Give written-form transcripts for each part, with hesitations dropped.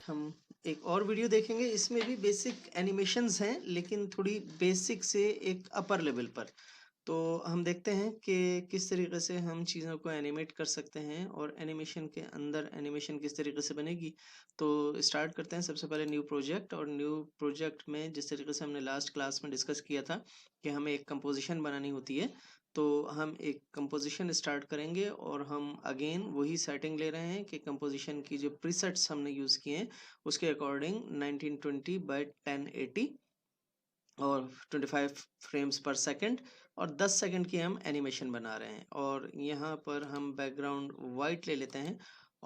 हम एक और वीडियो देखेंगे। इसमें भी बेसिक एनिमेशंस हैं, लेकिन थोड़ी बेसिक से एक अपर लेवल पर। तो हम देखते हैं कि किस तरीके से हम चीज़ों को एनिमेट कर सकते हैं और एनिमेशन के अंदर एनिमेशन किस तरीके से बनेगी। तो स्टार्ट करते हैं। सबसे पहले न्यू प्रोजेक्ट, और न्यू प्रोजेक्ट में जिस तरीके से हमने लास्ट क्लास में डिस्कस किया था कि हमें एक कंपोजिशन बनानी होती है, तो हम एक कंपोजिशन स्टार्ट करेंगे और हम अगेन वही सेटिंग ले रहे हैं कि कंपोजिशन की जो प्रीसेट्स हमने यूज़ किए हैं उसके अकॉर्डिंग 1920 बाय 1080 और 25 फ्रेम्स पर सेकंड और 10 सेकंड की हम एनिमेशन बना रहे हैं। और यहाँ पर हम बैकग्राउंड वाइट ले लेते हैं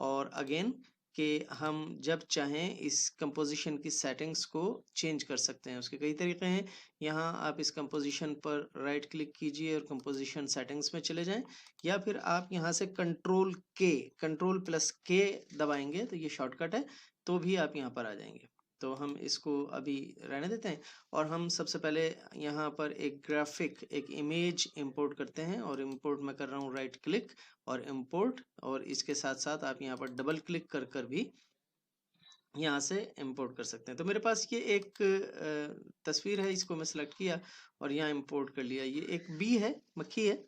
और अगेन कि हम जब चाहें इस कंपोजिशन की सेटिंग्स को चेंज कर सकते हैं। उसके कई तरीके हैं। यहाँ आप इस कंपोजिशन पर राइट क्लिक कीजिए और कंपोजिशन सेटिंग्स में चले जाएं, या फिर आप यहाँ से कंट्रोल प्लस के दबाएंगे तो ये शॉर्टकट है, तो भी आप यहाँ पर आ जाएंगे। तो हम इसको अभी रहने देते हैं और हम सबसे पहले यहाँ पर एक इमेज इंपोर्ट करते हैं। और इंपोर्ट मैं कर रहा हूँ राइट क्लिक और इंपोर्ट, और इसके साथ साथ आप यहाँ पर डबल क्लिक कर कर भी यहाँ से इंपोर्ट कर सकते हैं। तो मेरे पास ये एक तस्वीर है, इसको मैं सिलेक्ट किया और यहाँ इंपोर्ट कर लिया। ये एक बी है, मक्खी है,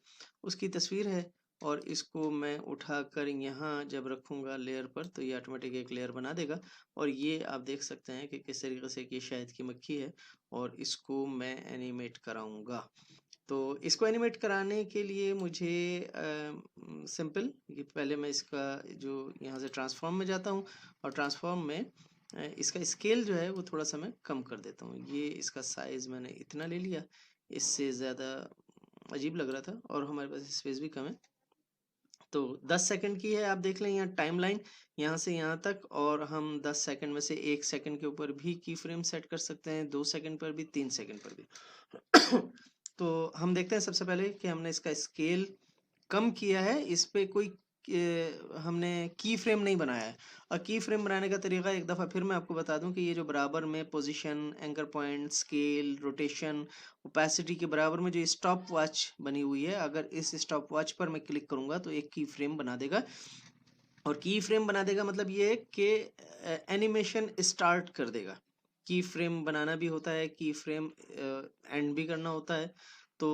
उसकी तस्वीर है। और इसको मैं उठाकर यहाँ जब रखूँगा लेयर पर तो ये ऑटोमेटिक एक लेयर बना देगा। और ये आप देख सकते हैं कि किस तरीके से कि शहद की मक्खी है और इसको मैं एनिमेट कराऊंगा। तो इसको एनिमेट कराने के लिए मुझे सिंपल, ये पहले मैं इसका जो यहाँ से ट्रांसफॉर्म में जाता हूँ और ट्रांसफॉर्म में इसका स्केल जो है वो थोड़ा सा मैं कम कर देता हूँ। ये इसका साइज मैंने इतना ले लिया, इससे ज़्यादा अजीब लग रहा था और हमारे पास स्पेस भी कम है। तो 10 सेकंड की है, आप देख लें यहाँ टाइमलाइन यहाँ से यहाँ तक। और हम 10 सेकंड में से 1 सेकंड के ऊपर भी की फ्रेम सेट कर सकते हैं, 2 सेकंड पर भी, 3 सेकंड पर भी। तो हम देखते हैं सबसे पहले कि हमने इसका स्केल कम किया है, इस पे कोई हमने की फ्रेम नहीं बनाया है। और की फ्रेम बनाने का तरीका एक दफ़ा फिर मैं आपको बता दूं कि ये जो बराबर में position, anchor point, scale, rotation, opacity के बराबर में जो स्टॉप वॉच बनी हुई है, अगर इस स्टॉप वॉच पर मैं क्लिक करूंगा तो एक की फ्रेम बना देगा। और की फ्रेम बना देगा मतलब ये है कि एनिमेशन स्टार्ट कर देगा। की फ्रेम बनाना भी होता है, की फ्रेम एंड भी करना होता है। तो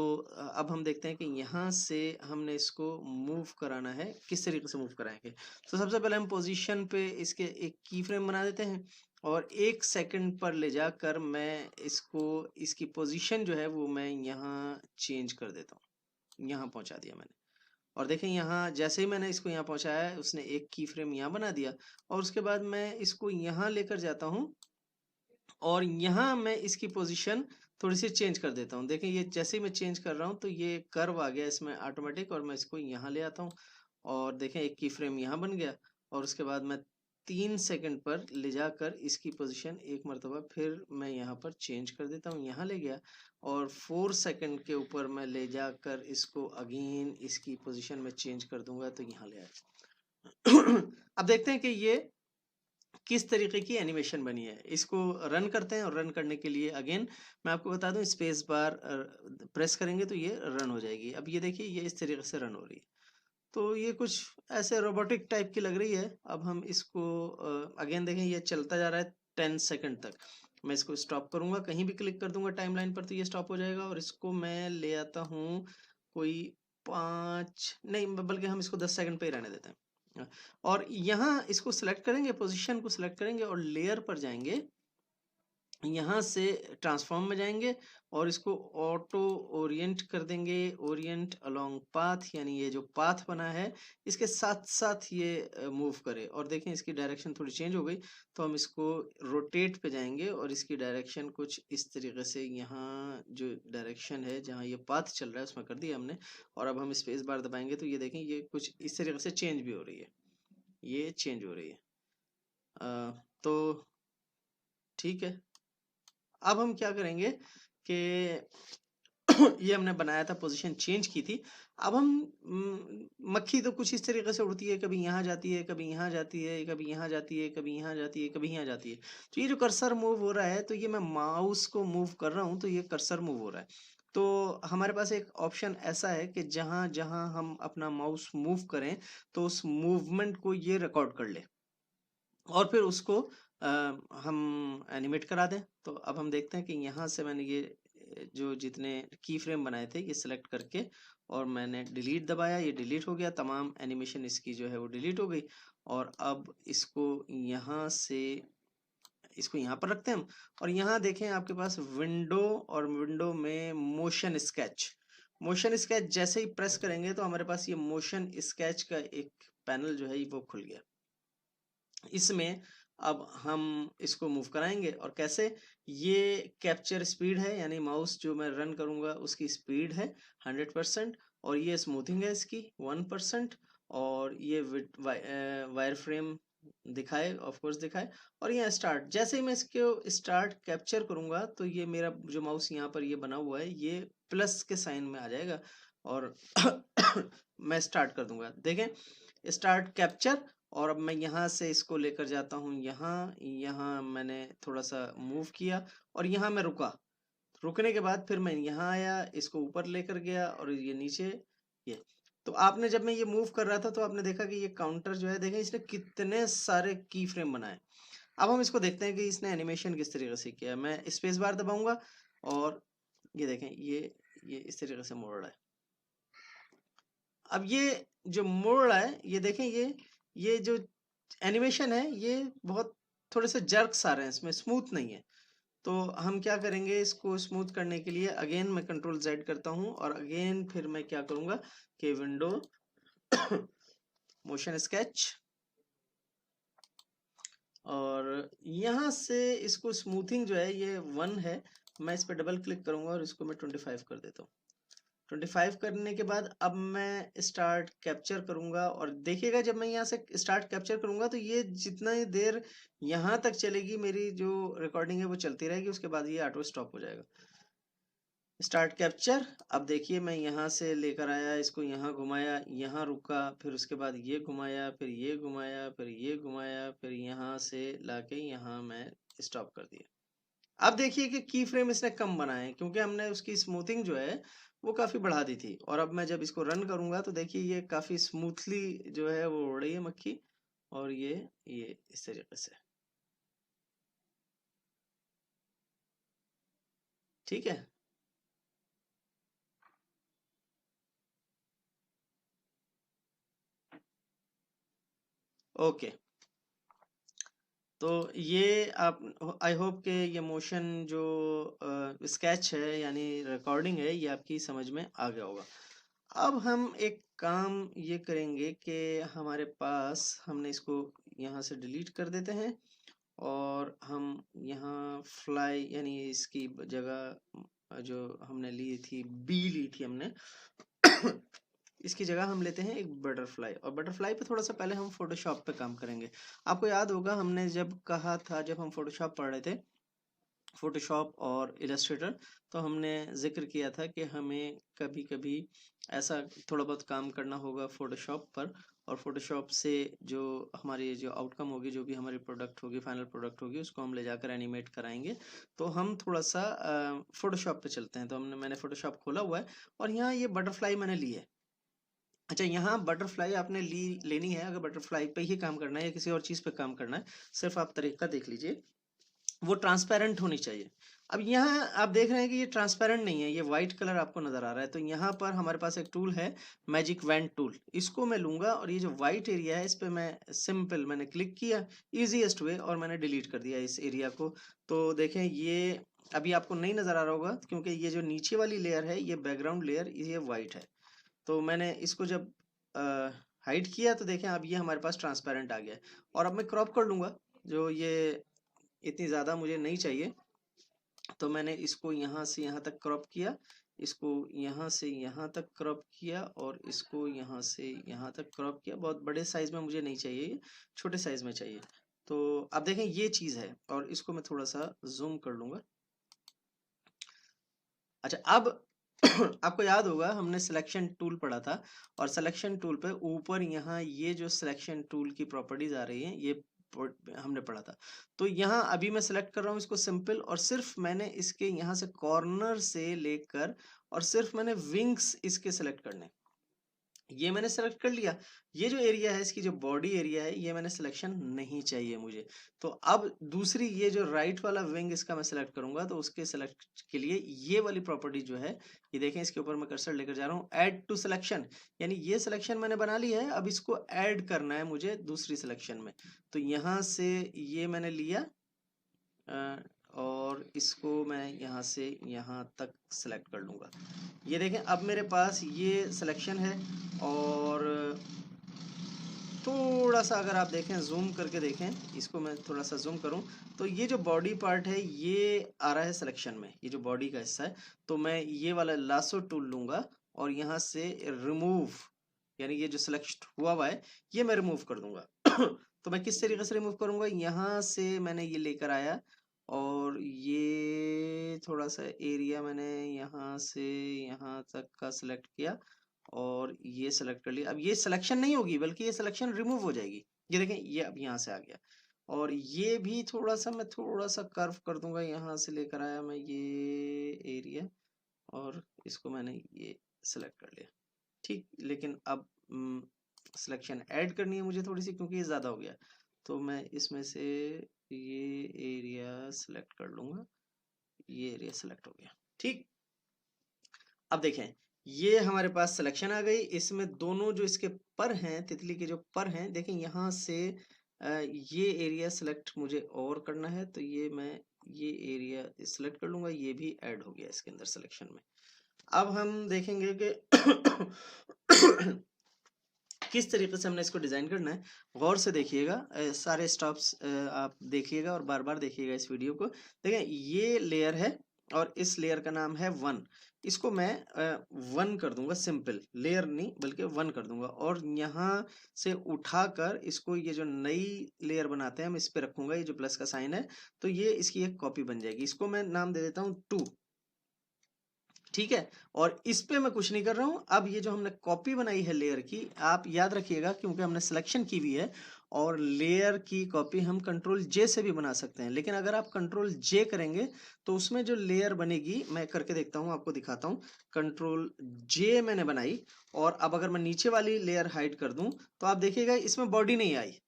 अब हम देखते हैं कि यहाँ से हमने इसको मूव कराना है, किस तरीके से मूव कराएंगे। तो सबसे पहले हम पोजीशन पे इसके एक की फ्रेम बना देते हैं और 1 सेकंड पर ले जाकर मैं इसको, इसकी पोजीशन जो है वो मैं यहाँ चेंज कर देता हूँ। यहाँ पहुँचा दिया मैंने। और देखें यहाँ जैसे ही मैंने इसको यहाँ पहुँचाया है उसने एक की फ्रेम यहाँ बना दिया। और उसके बाद मैं इसको यहाँ लेकर जाता हूँ और यहाँ मैं इसकी पोजीशन थोड़ी सी चेंज कर देता हूँ। देखें ये जैसे ही मैं चेंज कर रहा हूँ तो ये कर्व आ गया इसमें ऑटोमेटिक, और मैं इसको यहाँ ले आता हूँ और देखें एक की फ्रेम यहाँ बन गया। और उसके बाद मैं 3 सेकंड पर ले जाकर इसकी पोजीशन एक मरतबा फिर मैं यहाँ पर चेंज कर देता हूँ, यहाँ ले गया। और 4 सेकंड के ऊपर मैं ले जाकर इसको अगेन इसकी पोजीशन में चेंज कर दूंगा तो यहाँ ले आया। अब देखते हैं कि ये किस तरीके की एनिमेशन बनी है। इसको रन करते हैं और रन करने के लिए अगेन मैं आपको बता दूं स्पेस बार प्रेस करेंगे तो ये रन हो जाएगी। अब ये देखिए ये इस तरीके से रन हो रही है। तो ये कुछ ऐसे रोबोटिक टाइप की लग रही है। अब हम इसको अगेन देखें ये चलता जा रहा है 10 सेकंड तक। मैं इसको स्टॉप करूंगा, कहीं भी क्लिक कर दूंगा टाइमलाइन पर तो ये स्टॉप हो जाएगा। और इसको मैं ले आता हूँ कोई 5 नहीं, बल्कि हम इसको 10 सेकंड पे ही रहने देते हैं। और यहाँ इसको सिलेक्ट करेंगे, पोजीशन को सिलेक्ट करेंगे और लेयर पर जाएंगे, यहाँ से ट्रांसफॉर्म में जाएंगे और इसको ऑटो ओरिएंट कर देंगे, ओरिएंट अलोंग पाथ, यानी ये जो पाथ बना है इसके साथ साथ ये मूव करे। और देखें इसकी डायरेक्शन थोड़ी चेंज हो गई, तो हम इसको रोटेट पे जाएंगे और इसकी डायरेक्शन कुछ इस तरीके से, यहाँ जो डायरेक्शन है जहाँ ये पाथ चल रहा है उसमें कर दिया हमने। और अब हम स्पेस बार दबाएंगे तो ये देखें ये कुछ इस तरीके से चेंज भी हो रही है, ये चेंज हो रही है। तो ठीक है, अब हम क्या करेंगे कि ये हमने बनाया था, पोजीशन चेंज की थी। अब हम मक्खी तो कुछ इस तरीके से उड़ती है, कभी यहाँ जाती है, कभी यहाँ जाती है, कभी यहाँ जाती है, कभी यहाँ जाती है, कभी यहाँ जाती है। तो ये जो कर्सर मूव हो रहा है, तो ये मैं माउस को मूव कर रहा हूँ तो ये कर्सर मूव हो रहा है। तो हमारे पास एक ऑप्शन ऐसा है कि जहां जहां हम अपना माउस मूव करें तो उस मूवमेंट को ये रिकॉर्ड कर ले और फिर उसको हम एनिमेट करा दें। तो अब हम देखते हैं कि यहाँ से मैंने ये जो जितने की फ्रेम बनाए थे ये सिलेक्ट करके और मैंने डिलीट दबाया, ये डिलीट हो गया, तमाम एनिमेशन इसकी जो है वो डिलीट हो गई। और अब इसको यहाँ पर रखते हैं हम। और यहाँ देखें आपके पास विंडो, और विंडो में मोशन स्केच जैसे ही प्रेस करेंगे तो हमारे पास ये मोशन स्केच का एक पैनल जो है वो खुल गया। इसमें अब हम इसको मूव कराएंगे, और कैसे, ये कैप्चर स्पीड है, यानी माउस जो मैं रन करूंगा उसकी स्पीड है 100%, और ये स्मूथिंग है इसकी 1%, और ये वायर फ्रेम दिखाए, ऑफ कोर्स दिखाए। और ये स्टार्ट, जैसे ही मैं इसको स्टार्ट कैप्चर करूंगा तो ये मेरा जो माउस यहाँ पर ये बना हुआ है ये प्लस के साइन में आ जाएगा, और मैं स्टार्ट कर दूंगा। देखें, स्टार्ट कैप्चर, और अब मैं यहाँ से इसको लेकर जाता हूँ यहाँ मैंने थोड़ा सा मूव किया, और यहाँ मैं रुकने के बाद फिर मैं यहाँ आया, इसको ऊपर लेकर गया, और ये नीचे ये। तो आपने, जब मैं ये मूव कर रहा था तो आपने देखा कि ये काउंटर जो है, देखें इसने कितने सारे की फ्रेम बनाए। अब हम इसको देखते हैं कि इसने एनिमेशन किस तरीके से किया। मैं स्पेस बार दबाऊंगा और ये देखें ये इस तरीके से मोड़ रहा है। अब ये जो मोड़ रहा है, ये देखें, ये जो एनिमेशन है ये बहुत थोड़े से जर्क्स आ रहे हैं, इसमें स्मूथ नहीं है। तो हम क्या करेंगे, इसको स्मूथ करने के लिए अगेन मैं कंट्रोल Z करता हूं, और अगेन फिर मैं क्या करूंगा कि विंडो मोशन स्केच, और यहां से इसको स्मूथिंग जो है ये 1 है, मैं इस पर डबल क्लिक करूंगा और इसको मैं 25 कर देता हूँ। 25 करने के बाद अब मैं स्टार्ट कैप्चर करूंगा, और देखिएगा जब मैं यहाँ से स्टार्ट कैप्चर करूंगा तो ये जितना ही देर यहाँ तक चलेगी मेरी जो रिकॉर्डिंग है वो चलती रहेगी, उसके बाद ये ऑटो स्टॉप हो जाएगा। स्टार्ट कैप्चर, अब देखिए मैं यहाँ से लेकर आया, इसको यहाँ घुमाया, यहाँ रुका, फिर उसके बाद ये घुमाया, फिर ये घुमाया, फिर ये घुमाया, फिर यहाँ से लाके यहाँ मैं स्टॉप कर दिया। अब देखिए कि की फ्रेम इसने कम बनाए, क्योंकि हमने उसकी स्मूथिंग जो है वो काफी बढ़ा दी थी। और अब मैं जब इसको रन करूंगा तो देखिए ये काफी स्मूथली जो है वो उड़ रही है मक्खी, और ये इस तरीके से, ठीक है। ओके, तो ये आप, आई होप के ये मोशन जो स्केच है यानी रिकॉर्डिंग है ये आपकी समझ में आ गया होगा। अब हम एक काम ये करेंगे कि हमारे पास, हमने इसको यहाँ से डिलीट कर देते हैं, और हम यहाँ फ्लाई यानी इसकी जगह जो हमने ली थी, बी ली थी हमने इसकी जगह हम लेते हैं एक बटरफ्लाई, और बटरफ्लाई पे थोड़ा सा पहले हम फोटोशॉप पे काम करेंगे। आपको याद होगा हमने जब कहा था, जब हम फोटोशॉप पढ़ रहे थे, फोटोशॉप और इलस्ट्रेटर, तो हमने जिक्र किया था कि हमें कभी कभी ऐसा थोड़ा बहुत काम करना होगा फोटोशॉप पर, और फोटोशॉप से जो हमारी जो आउटकम होगी, जो भी हमारी प्रोडक्ट होगी, फाइनल प्रोडक्ट होगी, उसको हम ले जाकर एनिमेट कराएंगे। तो हम थोड़ा सा फोटोशॉप पे चलते हैं। तो मैंने फोटोशॉप खोला हुआ है, और यहाँ ये बटरफ्लाई मैंने ली है। अच्छा, यहाँ बटरफ्लाई आपने लेनी है, अगर बटरफ्लाई पे ही काम करना है या किसी और चीज़ पे काम करना है, सिर्फ आप तरीका देख लीजिए, वो ट्रांसपेरेंट होनी चाहिए। अब यहाँ आप देख रहे हैं कि ये ट्रांसपेरेंट नहीं है, ये वाइट कलर आपको नजर आ रहा है। तो यहाँ पर हमारे पास एक टूल है, मैजिक वैन टूल, इसको मैं लूंगा, और ये जो वाइट एरिया है इस पे मैंने क्लिक किया, इजीएस्ट वे, और मैंने डिलीट कर दिया इस एरिया को। तो देखें ये अभी आपको नहीं नजर आ रहा होगा, क्योंकि ये जो नीचे वाली लेयर है, ये बैकग्राउंड लेयर, ये वाइट है। तो मैंने इसको जब हाइड किया तो देखें अब ये हमारे पास ट्रांसपेरेंट आ गया है। और अब मैं क्रॉप कर लूंगा, जो ये इतनी ज़्यादा मुझे नहीं चाहिए, तो मैंने इसको यहाँ से यहाँ तक क्रॉप किया, इसको यहाँ से यहाँ तक क्रॉप किया, और इसको यहाँ से यहाँ तक क्रॉप किया। बहुत बड़े साइज में मुझे नहीं चाहिए, छोटे साइज में चाहिए। तो अब देखें ये चीज़ है, और इसको मैं थोड़ा सा जूम कर लूंगा। अच्छा, अब आपको याद होगा हमने सिलेक्शन टूल पढ़ा था, और सिलेक्शन टूल पे ऊपर यहाँ ये जो सिलेक्शन टूल की प्रॉपर्टीज आ रही हैं, ये हमने पढ़ा था। तो यहाँ अभी मैं सिलेक्ट कर रहा हूँ इसको सिंपल, और सिर्फ मैंने इसके यहाँ से कॉर्नर से लेकर, और सिर्फ मैंने विंग्स इसके सिलेक्ट करने, ये मैंने सेलेक्ट कर लिया। ये जो एरिया है, इसकी जो बॉडी एरिया है, ये मैंने सिलेक्शन नहीं चाहिए मुझे। तो अब दूसरी ये जो राइट वाला विंग इसका मैं सेलेक्ट करूंगा, तो उसके सेलेक्ट के लिए ये वाली प्रॉपर्टी जो है, ये देखें इसके ऊपर मैं कर्सर लेकर जा रहा हूँ, ऐड टू सिलेक्शन, यानी ये सिलेक्शन मैंने बना ली है, अब इसको ऐड करना है मुझे दूसरी सिलेक्शन में। तो यहाँ से ये मैंने लिया और इसको मैं यहाँ से यहाँ तक सेलेक्ट कर लूँगा। ये देखें अब मेरे पास ये सिलेक्शन है, और थोड़ा सा अगर आप देखें, जूम करके देखें, इसको मैं थोड़ा सा जूम करूं, तो ये जो बॉडी पार्ट है ये आ रहा है सिलेक्शन में, ये जो बॉडी का हिस्सा है। तो मैं ये वाला लासो टूल लूंगा और यहाँ से रिमूव, यानी ये जो सिलेक्ट हुआ हुआ है ये मैं रिमूव कर दूंगा। तो मैं किस तरीके से रिमूव करूंगा, यहाँ से मैंने ये लेकर आया और ये थोड़ा सा एरिया मैंने यहाँ से यहाँ तक का सिलेक्ट किया और ये सेलेक्ट कर लिया। अब ये सिलेक्शन नहीं होगी बल्कि ये सिलेक्शन रिमूव हो जाएगी। ये देखें ये अब यहाँ से आ गया, और ये भी थोड़ा सा मैं थोड़ा सा कर्व कर दूंगा, यहाँ से लेकर आया मैं ये एरिया और इसको मैंने ये सेलेक्ट कर लिया। ठीक, लेकिन अब सिलेक्शन ऐड करनी है मुझे थोड़ी सी, क्योंकि ये ज़्यादा हो गया। तो मैं इसमें से ये एरिया सेलेक्ट कर लूँगा, ये एरिया सेलेक्ट हो गया। ठीक, अब देखें ये हमारे पास सिलेक्शन आ गई। इसमें दोनों जो इसके पर हैं, तितली के जो पर हैं, देखें यहाँ से ये एरिया सेलेक्ट मुझे और करना है, तो ये मैं ये एरिया सेलेक्ट कर लूँगा, ये भी ऐड हो गया इसके अंदर सिलेक्शन में। अब हम देखेंगे कि किस तरीके से हमने इसको डिज़ाइन करना है। गौर से देखिएगा, सारे स्टॉप्स आप देखिएगा और बार बार देखिएगा इस वीडियो को। देखें ये लेयर है और इस लेयर का नाम है 1। इसको मैं 1 कर दूंगा, सिंपल लेयर नहीं बल्कि 1 कर दूंगा, और यहाँ से उठाकर इसको ये जो नई लेयर बनाते हैं हम इस पे रखूंगा, ये जो प्लस का साइन है, तो ये इसकी एक कॉपी बन जाएगी। इसको मैं नाम दे देता हूँ 2। ठीक है, और इस पे मैं कुछ नहीं कर रहा हूं। अब ये जो हमने कॉपी बनाई है लेयर की, आप याद रखिएगा क्योंकि हमने सिलेक्शन की हुई है, और लेयर की कॉपी हम कंट्रोल जे से भी बना सकते हैं, लेकिन अगर आप कंट्रोल जे करेंगे तो उसमें जो लेयर बनेगी, मैं करके देखता हूं, आपको दिखाता हूं। कंट्रोल जे मैंने बनाई, और अब अगर मैं नीचे वाली लेयर हाइड कर दूं तो आप देखिएगा इसमें बॉडी नहीं आई।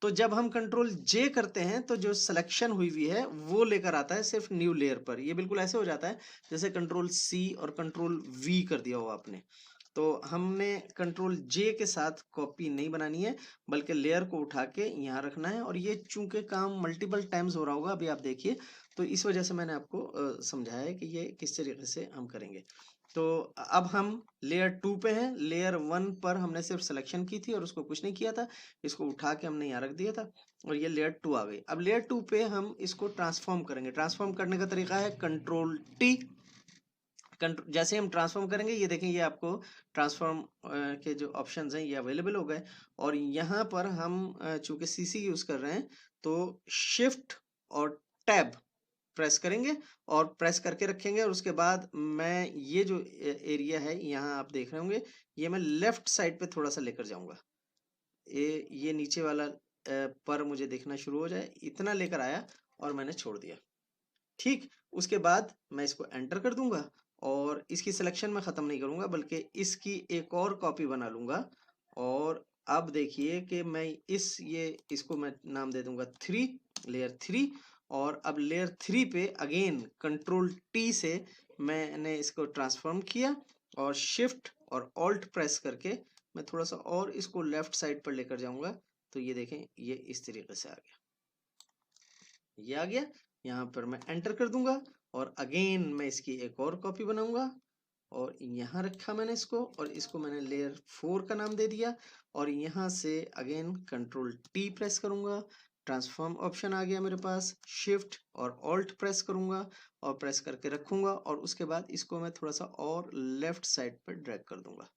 तो जब हम कंट्रोल जे करते हैं तो जो सिलेक्शन हुई हुई है वो लेकर आता है सिर्फ न्यू लेयर पर। ये बिल्कुल ऐसे हो जाता है जैसे कंट्रोल सी और कंट्रोल वी कर दिया हो आपने। तो हमने कंट्रोल जे के साथ कॉपी नहीं बनानी है, बल्कि लेयर को उठा के यहाँ रखना है। और ये चूंकि काम मल्टीपल टाइम्स हो रहा होगा, अभी आप देखिए, तो इस वजह से मैंने आपको समझाया है कि ये किस तरीके से हम करेंगे। तो अब हम लेयर 2 पे हैं। लेयर 1 पर हमने सिर्फ सिलेक्शन की थी और उसको कुछ नहीं किया था, इसको उठा के हमने यहाँ रख दिया था, और ये लेयर 2 आ गई। अब लेयर 2 पे हम इसको ट्रांसफॉर्म करेंगे। ट्रांसफॉर्म करने का तरीका है कंट्रोल टी। जैसे हम ट्रांसफॉर्म करेंगे, ये देखें ये आपको ट्रांसफॉर्म के जो ऑप्शंस हैं ये अवेलेबल हो गए। और यहाँ पर हम चूंकि सीसी यूज कर रहे हैं, तो शिफ्ट और टैब प्रेस करेंगे और प्रेस करके रखेंगे, और उसके बाद मैं ये जो एरिया है यहाँ आप देख रहे होंगे, ये मैं लेफ्ट साइड पे थोड़ा सा लेकर जाऊंगा। ये नीचे वाला पर मुझे देखना शुरू हो जाए, इतना लेकर आया और मैंने छोड़ दिया। ठीक, उसके बाद मैं इसको एंटर कर दूंगा, और इसकी सिलेक्शन में ख़त्म नहीं करूंगा बल्कि इसकी एक और कॉपी बना लूंगा। और अब देखिए कि मैं इसको मैं नाम दे दूंगा 3, लेयर 3। और अब लेयर 3 पे अगेन कंट्रोल टी से मैंने इसको ट्रांसफॉर्म किया, और शिफ्ट और ऑल्ट प्रेस करके मैं थोड़ा सा और इसको लेफ्ट साइड पर लेकर जाऊंगा। तो ये देखें ये इस तरीके से आ गया, ये आ गया। यहाँ पर मैं एंटर कर दूंगा, और अगेन मैं इसकी एक और कॉपी बनाऊंगा, और यहाँ रखा मैंने इसको, और इसको मैंने लेयर 4 का नाम दे दिया। और यहाँ से अगेन कंट्रोल टी प्रेस करूंगा, ट्रांसफॉर्म ऑप्शन आ गया मेरे पास, शिफ्ट और ऑल्ट प्रेस करूंगा और प्रेस करके रखूंगा, और उसके बाद इसको मैं थोड़ा सा और लेफ्ट साइड पर ड्रैग कर दूंगा,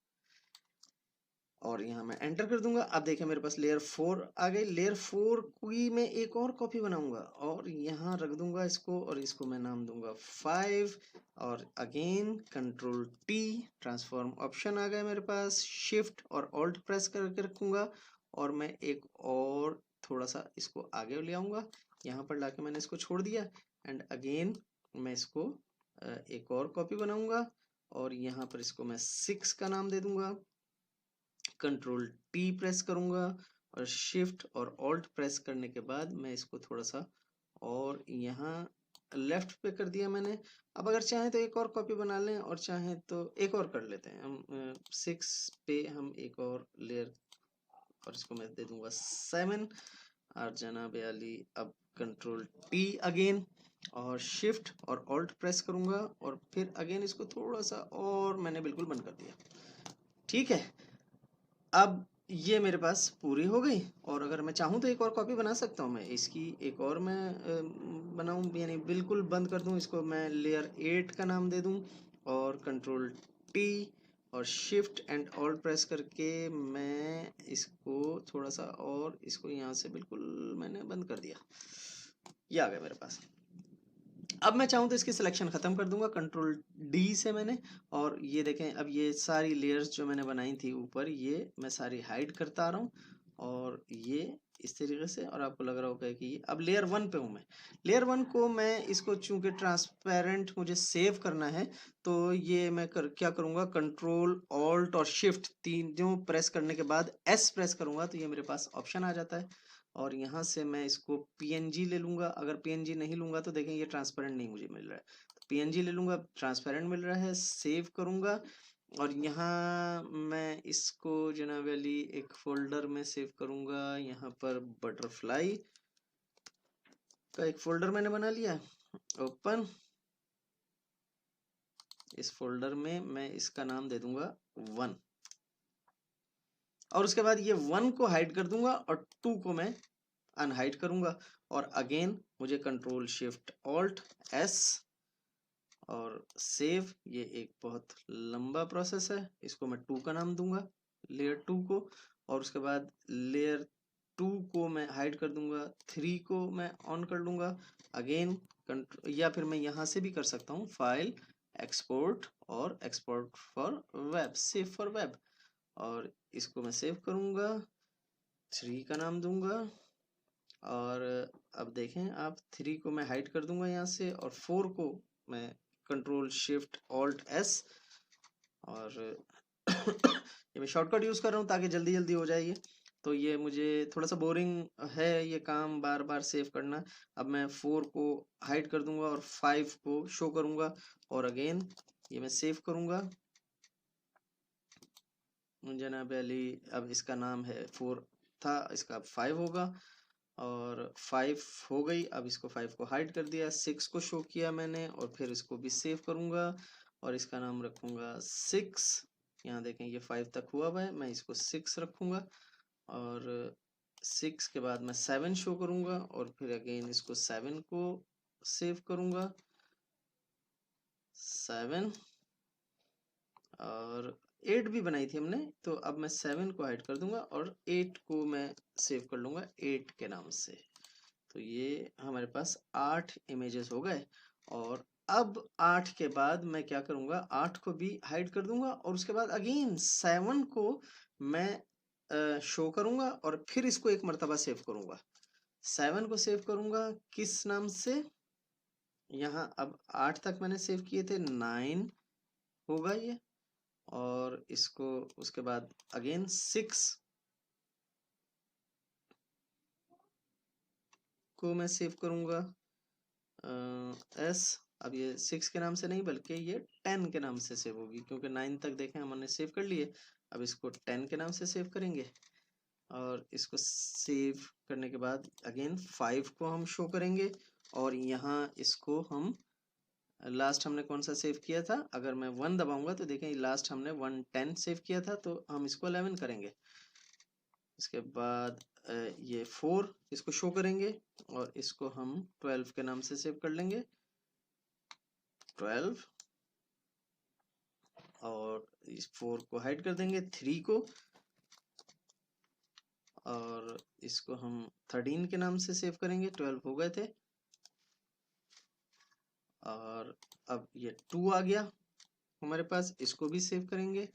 और यहाँ मैं एंटर कर दूंगा। अब देखिए मेरे पास लेयर 4 आ गई। लेयर 4 की मैं एक और कॉपी बनाऊंगा और यहाँ रख दूंगा इसको, और इसको मैं नाम दूंगा 5। और again control T, transform option आ गया मेरे पास, शिफ्ट और ऑल्ट प्रेस करके रखूंगा, और मैं एक और थोड़ा सा इसको आगे ले आऊंगा। यहाँ पर लाके मैंने इसको छोड़ दिया, एंड अगेन मैं इसको एक और कॉपी बनाऊंगा, और यहाँ पर इसको मैं 6 का नाम दे दूंगा। कंट्रोल टी प्रेस करूंगा और शिफ्ट और ऑल्ट प्रेस करने के बाद मैं इसको थोड़ा सा और यहाँ लेफ्ट पे कर दिया मैंने। अब अगर चाहें तो एक और कॉपी बना लें और चाहें तो एक और कर लेते हैं हम 6 पे हम एक और लेयर और इसको मैं दे दूंगा 7 और जनाब अली। अब कंट्रोल टी अगेन और शिफ्ट और ऑल्ट प्रेस करूंगा और फिर अगेन इसको थोड़ा सा और मैंने बिल्कुल बंद कर दिया। ठीक है, अब ये मेरे पास पूरी हो गई और अगर मैं चाहूँ तो एक और कॉपी बना सकता हूँ मैं इसकी, एक और मैं बनाऊँ यानी बिल्कुल बंद कर दूँ इसको, मैं लेयर 8 का नाम दे दूँ और कंट्रोल टी और शिफ्ट एंड ऑल्ट प्रेस करके मैं इसको थोड़ा सा और इसको यहाँ से बिल्कुल मैंने बंद कर दिया। ये आ गया मेरे पास। अब मैं चाहूँ तो इसकी सिलेक्शन ख़त्म कर दूंगा कंट्रोल डी से मैंने, और ये देखें अब ये सारी लेयर्स जो मैंने बनाई थी ऊपर ये मैं सारी हाइड करता आ रहा हूँ और ये इस तरीके से। और आपको लग रहा होगा कि अब लेयर 1 पे हूँ मैं। लेयर 1 को मैं इसको चूंकि ट्रांसपेरेंट मुझे सेव करना है तो ये मैं क्या करूँगा, कंट्रोल ऑल्ट और शिफ्ट तीनों प्रेस करने के बाद एस प्रेस करूँगा तो ये मेरे पास ऑप्शन आ जाता है और यहाँ से मैं इसको पीएनजी ले लूंगा। अगर पीएनजी नहीं लूंगा तो देखें ये ट्रांसपेरेंट नहीं मुझे मिल रहा है, तो पीएनजी ले लूंगा, ट्रांसपेरेंट मिल रहा है, सेव करूंगा और यहाँ मैं इसको जनाब अली एक फोल्डर में सेव करूंगा। यहाँ पर बटरफ्लाई का एक फोल्डर मैंने बना लिया, ओपन। इस फोल्डर में मैं इसका नाम दे दूंगा 1 और उसके बाद ये 1 को हाइड कर दूंगा और 2 को मैं अनहाइड करूंगा और अगेन मुझे कंट्रोल शिफ्ट ऑल्ट एस और सेव। ये एक बहुत लंबा प्रोसेस है, इसको मैं 2 का नाम दूंगा लेयर 2 को और उसके बाद लेयर 2 को मैं हाइड कर दूंगा, 3 को मैं ऑन कर लूंगा अगेन या फिर मैं यहां से भी कर सकता हूं फाइल एक्सपोर्ट और export for web, save for web और इसको मैं सेव करूंगा, 3 का नाम दूंगा और अब देखें आप 3 को मैं हाइड कर दूंगा यहाँ से और 4 को मैं कंट्रोल शिफ्ट ऑल्ट एस और ये मैं शॉर्टकट यूज कर रहा हूँ ताकि जल्दी जल्दी हो जाए ये। तो ये मुझे थोड़ा सा बोरिंग है ये काम बार बार सेव करना। अब मैं 4 को हाइड कर दूंगा और 5 को शो करूंगा और अगेन ये मैं सेव करूंगा जनाब अली। अब इसका नाम है 4 था, इसका अब 5 होगा और 5 हो गई। अब इसको 5 को हाइड कर दिया, 6 को शो किया मैंने और फिर इसको भी सेव करूंगा और इसका नाम रखूंगा 6। यहाँ देखें ये 5 तक हुआ हुआ है, मैं इसको 6 रखूंगा और 6 के बाद मैं 7 शो करूंगा और फिर अगेन इसको 7 को सेव करूंगा 7 और 8 भी बनाई थी हमने, तो अब मैं 7 को हाइड कर दूंगा और 8 को मैं सेव कर लूंगा 8 के नाम से। तो ये हमारे पास 8 इमेजेस हो गए और अब 8 के बाद मैं क्या करूंगा, 8 को भी हाइड कर दूंगा और उसके बाद अगेन 7 को मैं शो करूंगा और फिर इसको एक मर्तबा सेव करूंगा। 7 को सेव करूंगा किस नाम से, यहाँ अब 8 तक मैंने सेव किए थे, 9 होगा ये और इसको उसके बाद अगेन 6 को मैं सेव करूंगा एस। अब ये 6 के नाम से नहीं बल्कि ये 10 के नाम से सेव होगी क्योंकि 9 तक देखें हमने सेव कर लिए। अब इसको 10 के नाम से सेव करेंगे और इसको सेव करने के बाद अगेन 5 को हम शो करेंगे और यहाँ इसको हम लास्ट हमने कौन सा सेव किया था, अगर मैं 1 दबाऊंगा तो देखें लास्ट हमने 110 सेव किया था तो हम इसको 11 करेंगे। इसके बाद ये 4 इसको शो करेंगे और इसको हम 12 के नाम से सेव कर लेंगे 12 और इस 4 को हाइड कर देंगे 3 को और इसको हम 13 के नाम से सेव करेंगे, 12 हो गए थे और अब ये 2 आ गया हमारे पास, इसको भी सेव करेंगे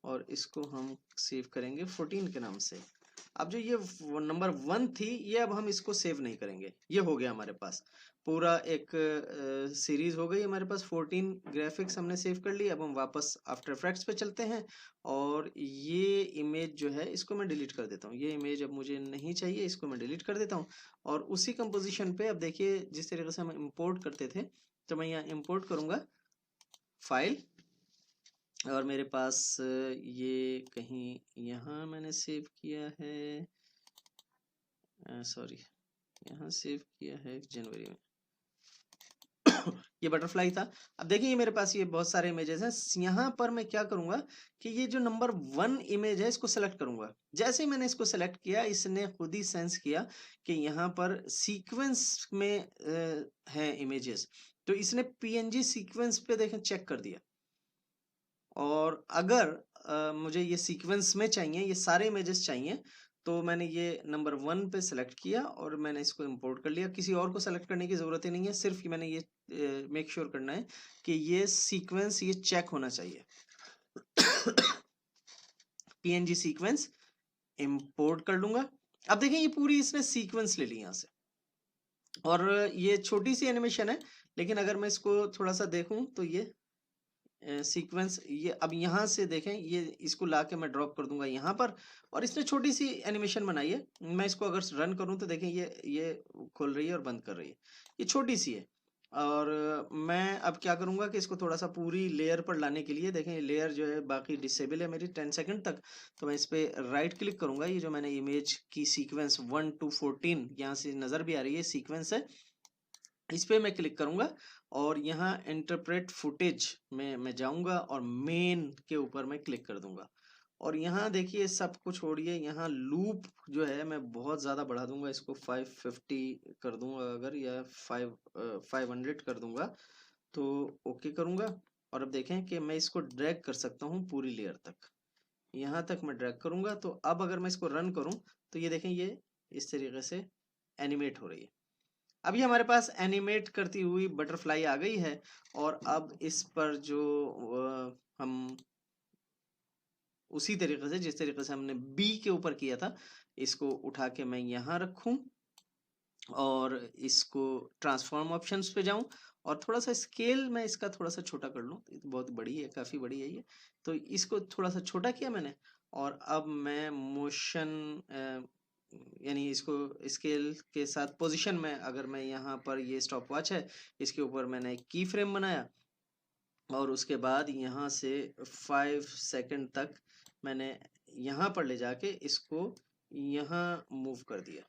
और इसको हम सेव करेंगे 14 के नाम से अब जो ये नंबर 1 थी, ये अब हम इसको सेव नहीं करेंगे। ये हो गया हमारे पास पूरा एक सीरीज हो गई हमारे पास, 14 ग्राफिक्स हमने सेव कर ली। अब हम वापस आफ्टर इफेक्ट्स पे चलते हैं और ये इमेज जो है इसको मैं डिलीट कर देता हूँ। ये इमेज अब मुझे नहीं चाहिए, इसको मैं डिलीट कर देता हूँ। और उसी कंपोजिशन पे अब देखिए जिस तरीके से हम इंपोर्ट करते थे, तो मैं यहाँ इंपोर्ट करूंगा फाइल, और मेरे पास ये कहीं यहाँ मैंने सेव किया है, सॉरी यहाँ सेव किया है जनवरी में। ये बटरफ्लाई था। अब देखिए ये मेरे पास ये बहुत सारे इमेजेस हैं। यहाँ पर मैं क्या करूंगा कि ये जो नंबर 1 इमेज है इसको सेलेक्ट करूंगा। जैसे ही मैंने इसको सेलेक्ट किया, इसने खुद ही सेंस किया कि यहाँ पर सीक्वेंस में है इमेजेस, तो इसने पीएनजी सीक्वेंस पे देखें चेक कर दिया। और अगर मुझे ये सीक्वेंस में चाहिए, ये सारे इमेजेस चाहिए, तो मैंने ये नंबर 1 पे सेलेक्ट किया और मैंने इसको इंपोर्ट कर लिया। किसी और को सेलेक्ट करने की ज़रूरत ही नहीं है, सिर्फ मैंने ये मेक श्योर करना है कि ये सीक्वेंस ये चेक होना चाहिए। पीएनजी सीक्वेंस इंपोर्ट कर लूंगा। अब देखें ये पूरी इसने सीक्वेंस ले ली यहाँ से, और ये छोटी सी एनिमेशन है, लेकिन अगर मैं इसको थोड़ा सा देखूं तो ये सीक्वेंस, ये अब यहाँ से देखें, ये इसको लाके मैं ड्रॉप कर दूंगा यहाँ पर, और इसने छोटी सी एनिमेशन बनाई है। मैं इसको अगर रन करूँ तो देखें ये खोल रही है और बंद कर रही है, ये छोटी सी है। और मैं अब क्या करूँगा कि इसको थोड़ा सा पूरी लेयर पर लाने के लिए, देखें ये लेयर जो है बाकी डिसेबल है मेरी 10 सेकंड तक, तो मैं इस पर राइट क्लिक करूँगा। ये जो मैंने इमेज की सीक्वेंस 1 to 14 यहाँ से नज़र भी आ रही है सीक्वेंस है, इस पे मैं क्लिक करूंगा और यहाँ इंटरप्रेट फुटेज में मैं जाऊंगा और मेन के ऊपर मैं क्लिक कर दूंगा। और यहाँ देखिए सब कुछ छोड़िए, यहाँ लूप जो है मैं बहुत ज़्यादा बढ़ा दूंगा, इसको 550 कर दूंगा अगर, या 500 कर दूंगा, तो ओके करूंगा। और अब देखें कि मैं इसको ड्रैग कर सकता हूँ पूरी लेयर तक, यहाँ तक मैं ड्रैग करूंगा। तो अब अगर मैं इसको रन करूँ तो ये देखें ये इस तरीके से एनिमेट हो रही है। अभी हमारे पास एनिमेट करती हुई बटरफ्लाई आ गई है। और अब इस पर जो हम उसी तरीके से जिस तरीके से हमने बी के ऊपर किया था, इसको उठा के मैं यहाँ रखूं और इसको ट्रांसफॉर्म ऑप्शंस पे जाऊं और थोड़ा सा स्केल मैं इसका थोड़ा सा छोटा कर लूं। बहुत बड़ी है, काफी बड़ी है ये, तो इसको थोड़ा सा छोटा किया मैंने। और अब मैं मोशन यानी इसको स्केल के साथ पोजीशन में, अगर मैं यहाँ पर ये स्टॉप वॉच है, इसके ऊपर मैंने एक की फ्रेम बनाया और उसके बाद यहाँ से 5 सेकंड तक मैंने यहाँ पर ले जाके इसको यहाँ मूव कर दिया,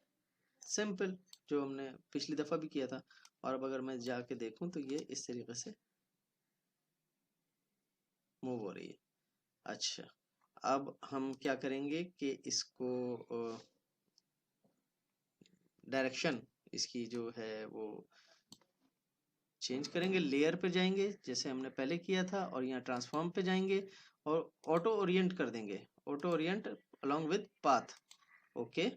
सिंपल, जो हमने पिछली दफा भी किया था। और अब अगर मैं जाके देखूं तो ये इस तरीके से मूव हो रही है। अच्छा, अब हम क्या करेंगे कि इसको डायरेक्शन इसकी जो है वो चेंज करेंगे, लेयर पे जाएंगे जैसे हमने पहले किया था और यहाँ ट्रांसफॉर्म पे जाएंगे और ऑटो ओरिएंट कर देंगे, auto Orient along with path, okay.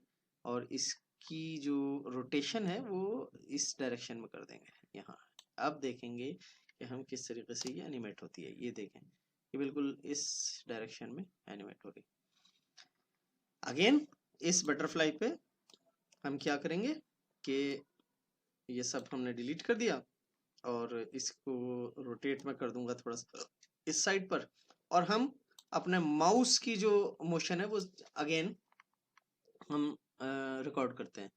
और इसकी जो रोटेशन है वो इस डायरेक्शन में कर देंगे यहाँ। अब देखेंगे कि हम किस तरीके से ये एनिमेट होती है। ये देखें ये बिल्कुल इस डायरेक्शन में एनिमेट हो रही। अगेन इस बटरफ्लाई पे हम क्या करेंगे कि ये सब हमने डिलीट कर दिया और इसको रोटेट में कर दूंगा थोड़ा सा इस साइड पर, और हम अपने माउस की जो मोशन है वो अगेन हम रिकॉर्ड करते हैं।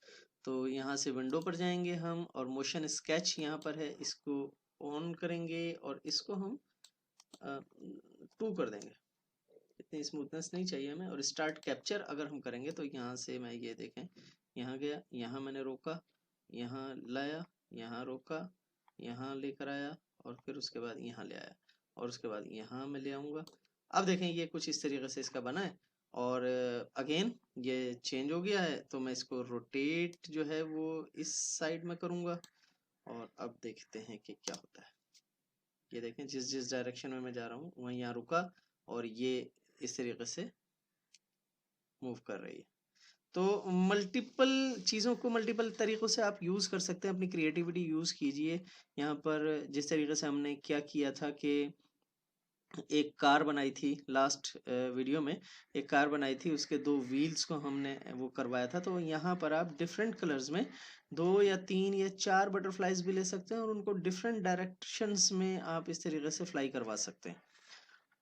तो यहाँ से विंडो पर जाएंगे हम और मोशन स्केच यहाँ पर है, इसको ऑन करेंगे और इसको हम 2 कर देंगे, इतनी स्मूथनेस नहीं चाहिए हमें। और स्टार्ट कैप्चर अगर हम करेंगे तो यहाँ से मैं ये देखें, यहाँ गया, यहाँ मैंने रोका, यहाँ लाया, यहाँ रोका, यहाँ लेकर आया और फिर उसके बाद यहाँ ले आया और उसके बाद यहाँ मैं ले आऊँगा। अब देखें ये कुछ इस तरीके से इसका बना है और अगेन ये चेंज हो गया है। तो मैं इसको रोटेट जो है वो इस साइड में करूँगा और अब देखते हैं कि क्या होता है। ये देखें जिस जिस डायरेक्शन में मैं जा रहा हूँ वहीं यहाँ रुका और ये इस तरीके से मूव कर रही है। तो मल्टीपल चीज़ों को मल्टीपल तरीक़ों से आप यूज़ कर सकते हैं, अपनी क्रिएटिविटी यूज़ कीजिए। यहाँ पर जिस तरीके से हमने क्या किया था कि एक कार बनाई थी लास्ट वीडियो में, एक कार बनाई थी, उसके 2 व्हील्स को हमने वो करवाया था। तो यहाँ पर आप डिफरेंट कलर्स में 2 या 3 या 4 बटरफ्लाइज भी ले सकते हैं और उनको डिफरेंट डायरेक्शंस में आप इस तरीके से फ्लाई करवा सकते हैं।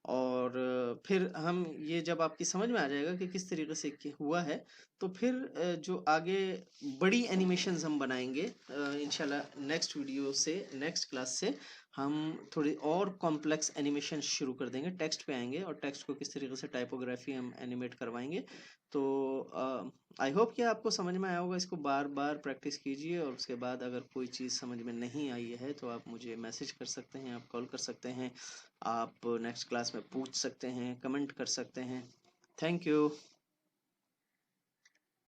और फिर हम ये जब आपकी समझ में आ जाएगा कि किस तरीके से हुआ है, तो फिर जो आगे बड़ी एनिमेशंस हम बनाएंगे इंशाल्लाह नेक्स्ट वीडियो से, नेक्स्ट क्लास से हम थोड़ी और कॉम्प्लेक्स एनिमेशन शुरू कर देंगे, टेक्स्ट पे आएंगे और टेक्स्ट को किस तरीके से टाइपोग्राफी हम एनिमेट करवाएंगे। तो आई होप कि आपको समझ में आया होगा। इसको बार बार प्रैक्टिस कीजिए और उसके बाद अगर कोई चीज़ समझ में नहीं आई है तो आप मुझे मैसेज कर सकते हैं, आप कॉल कर सकते हैं, आप नेक्स्ट क्लास में पूछ सकते हैं, कमेंट कर सकते हैं। Thank you.